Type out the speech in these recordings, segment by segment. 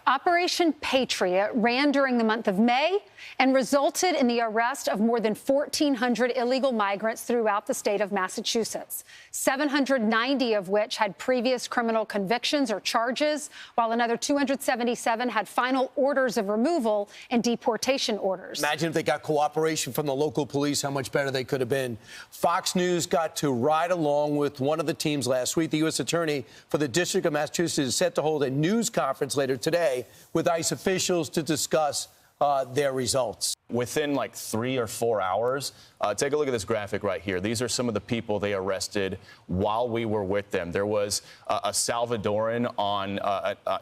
Operation Patriot ran during the month of May and resulted in the arrest of more than 1,400 illegal migrants throughout the state of Massachusetts, 790 of which had previous criminal convictions or charges, while another 277 had final orders of removal and deportation orders. Imagine if they got cooperation from the local police, how much better they could have been. Fox News got to ride along with one of the teams last week. The U.S. Attorney for the District of Massachusetts is set to hold a news conference later today with ICE officials to discuss their results. Within like 3 or 4 hours, take a look at this graphic right here. These are some of the people they arrested while we were with them. There was a Salvadoran on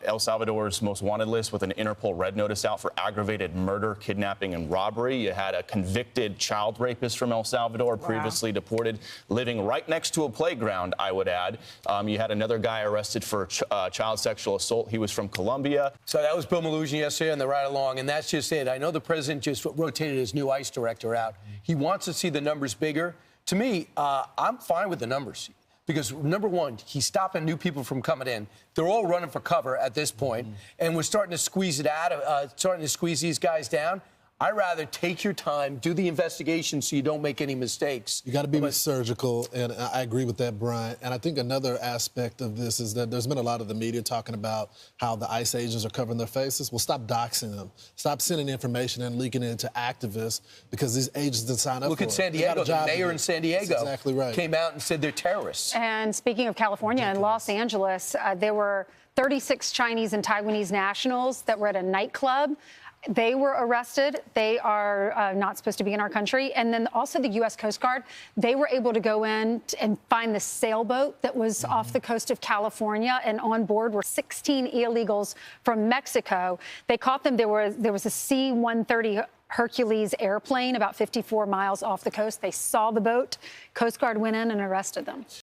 El Salvador's most wanted list with an Interpol red notice out for aggravated murder, kidnapping, and robbery. You had a convicted child rapist from El Salvador, previously deported, living right next to a playground, I would add. You had another guy arrested for child sexual assault. He was from Colombia. So that was Bill Melugin yesterday on the ride along, and that's just it. I know the president just rotated his new ICE director out. He wants to see the numbers bigger. To me, I'm fine with the numbers because, number one, he's stopping new people from coming in. They're all running for cover at this point, and we're starting to squeeze it out, starting to squeeze these guys down. I'd rather take your time, do the investigation so you don't make any mistakes. You got to be surgical, and I agree with that, Brian. And I think another aspect of this is that there's been a lot of the media talking about how the ICE agents are covering their faces. Well, stop doxing them. Stop sending information and leaking it into activists because these agents didn't sign up for it. Look at San Diego. The mayor in San Diego exactly right. Came out and said they're terrorists. And speaking of California, in Los Angeles, there were 36 Chinese and Taiwanese nationals that were at a nightclub. They were arrested. They are not supposed to be in our country. And then also the U.S. Coast Guard, they were able to go in and find the sailboat that was off the coast of California, and on board were 16 illegals from Mexico. They caught them. There was a C-130 Hercules airplane about 54 miles off the coast. They saw the boat. Coast Guard went in and arrested them.